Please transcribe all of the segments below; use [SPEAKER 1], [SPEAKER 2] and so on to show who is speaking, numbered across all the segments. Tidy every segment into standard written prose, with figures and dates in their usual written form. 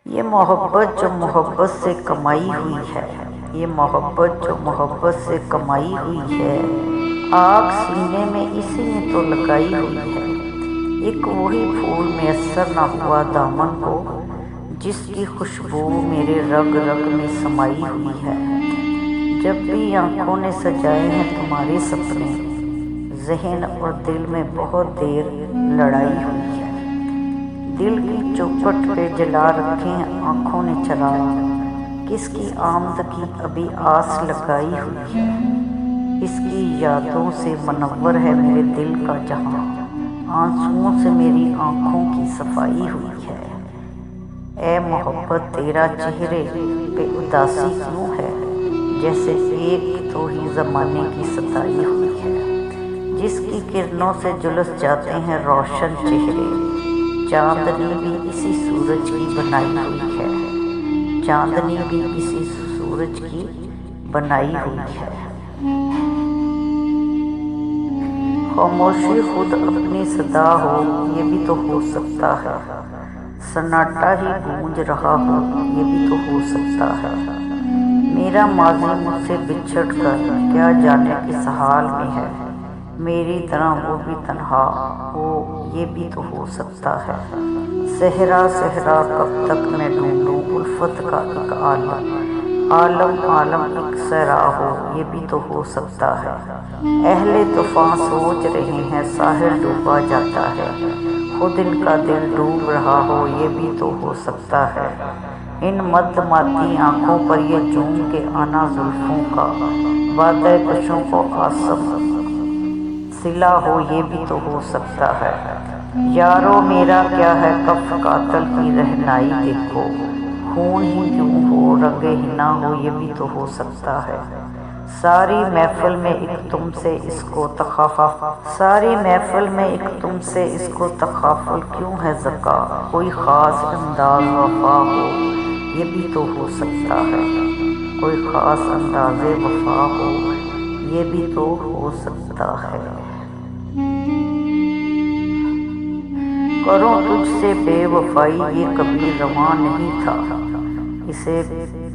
[SPEAKER 1] یہ محبت جو محبت سے کمائی ہوئی ہے، یہ محبت جو محبت سے کمائی ہوئی ہے، آگ سینے میں اسی نے تو لگائی ہوئی ہے۔ ایک وہی پھول میسر نہ ہوا دامن کو، جس کی خوشبو میرے رگ رگ میں سمائی ہوئی ہے۔ جب بھی آنکھوں نے سجائے ہیں تمہارے سپنے، ذہن اور دل میں بہت دیر لڑائی ہوئی ہے۔ دل کی چوکھٹ پہ جلا رکھے ہیں آنکھوں نے چراغ، کس کی آمد کی ابھی آس لگائی ہوئی ہے۔ اس کی یادوں سے منور ہے میرے دل کا جہاں، آنسوؤں سے میری آنکھوں کی صفائی ہوئی ہے۔ اے محبت تیرا چہرے پہ اداسی کیوں ہے، جیسے ایک تو ہی زمانے کی ستائی ہوئی ہے۔ جس کی کرنوں سے جھلس جاتے ہیں روشن چہرے، چاندنی بھی اسی سورج کی بنائی ہوئی ہے، چاندنی بھی اسی سورج کی بنائی ہوئی ہے۔ خاموشی خود اپنی صدا ہو یہ بھی تو ہو سکتا ہے، سناٹا ہی گونج رہا ہو یہ بھی تو ہو سکتا ہے۔ میرا ماضی مجھ سے بچھڑ کر کیا جانے کس حال میں ہے، میری طرح وہ بھی تنہا ہو یہ بھی تو ہو سکتا ہے۔ صحرا صحرا کب تک میں ڈھونڈوں الفت کا ایک عالم، عالم عالم ایک صحرا ہو یہ بھی تو ہو سکتا ہے۔ اہل طوفان سوچ رہے ہیں ساحل ڈوبا جاتا ہے، خود ان کا دل ڈوب رہا ہو یہ بھی تو ہو سکتا ہے۔ ان مد ماتی آنکھوں پر یہ چوم کے آنا زلفوں کا، وعدہ کشوں کو آسم صلہ ہو یہ بھی تو ہو سکتا ہے۔ یارو میرا کیا ہے کف قاتل کی رہنائی دیکھو، خون ہی کیوں ہو رنگ حنا ہو یہ بھی تو ہو سکتا ہے۔ ساری محفل میں ایک تم سے اس کو تخافل، ساری محفل میں ایک تم سے اس کو تخافل کیوں ہے ذکا، کوئی خاص انداز وفا ہو یہ بھی تو ہو سکتا ہے، کوئی خاص انداز وفا ہو یہ بھی تو ہو سکتا ہے۔ کروں تجھ سے بے وفائی یہ کبھی رواں نہیں تھا، اسے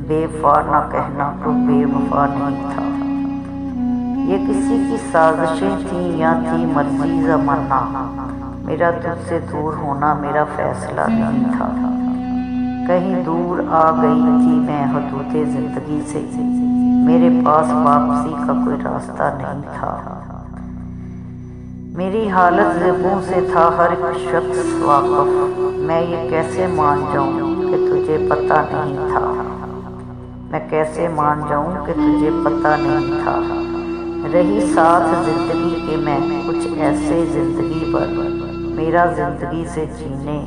[SPEAKER 1] بے وفا نہ کہنا تو بے وفا نہیں تھا۔ یہ کسی کی سازشیں تھیں یا تھی مرضی زمانہ، میرا تجھ سے دور ہونا میرا فیصلہ نہیں تھا۔ کہیں دور آ گئی تھی میں حدود زندگی سے، میرے پاس واپسی کا کوئی راستہ نہیں تھا۔ میری حالت زبوں سے تھا ہر ایک شخص واقف، میں یہ کیسے مان جاؤں کہ تجھے پتہ نہیں تھا، میں کیسے مان جاؤں کہ تجھے پتہ نہیں تھا۔ رہی ساتھ زندگی کے میں کچھ ایسے زندگی پر، میرا زندگی سے جینے،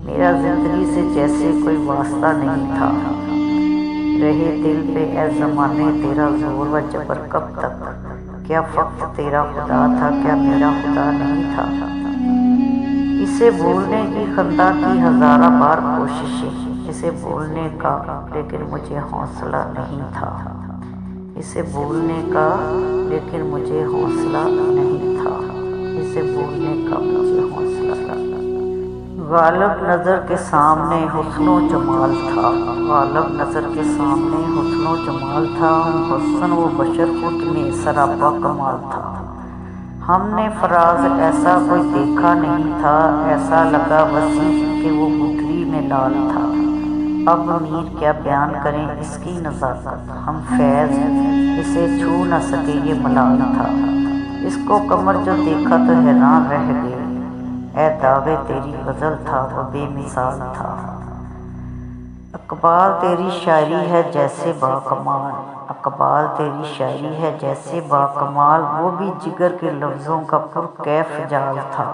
[SPEAKER 1] میرا زندگی سے جیسے کوئی واسطہ نہیں تھا۔ رہے دل پہ اے زمانے تیرا زور و جبر کب تک، کیا فقط تیرا خدا تھا کیا میرا خدا نہیں تھا۔ اسے بھولنے کی خندہ کی ہزارہ بار کوششیں، اسے بھولنے کا لیکن مجھے حوصلہ نہیں تھا، اسے بھولنے کا لیکن مجھے حوصلہ نہیں تھا، اسے بھولنے کا مجھے حوصلہ۔ غالب نظر کے سامنے حسن و جمال تھا، غالب نظر کے سامنے حسن و جمال تھا، حسن و بشر خود میں سراپا کمال تھا۔ ہم نے فراز ایسا کوئی دیکھا نہیں تھا، ایسا لگا وسیع کہ وہ گٹھلی میں لال تھا۔ اب میر کیا بیان کریں اس کی نزاکت، ہم فیض اسے چھو نہ سکے یہ ملال تھا۔ اس کو قمر جو دیکھا تو حیران رہ گئے، اے دعوے تیری غزل تھا وہ بے مثال تھا۔ اقبال تیری شاعری ہے جیسے باکمال، اقبال تیری شاعری ہے جیسے باکمال، وہ بھی جگر کے لفظوں کا پرکیف جال تھا،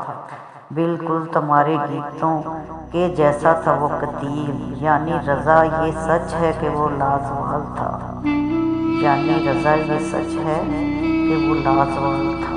[SPEAKER 1] بالکل تمہارے گیتوں کے جیسا تھا وہ قدیم۔ یعنی رضا یہ سچ ہے کہ وہ لازوال تھا، یعنی رضا یہ سچ ہے کہ وہ لازوال تھا۔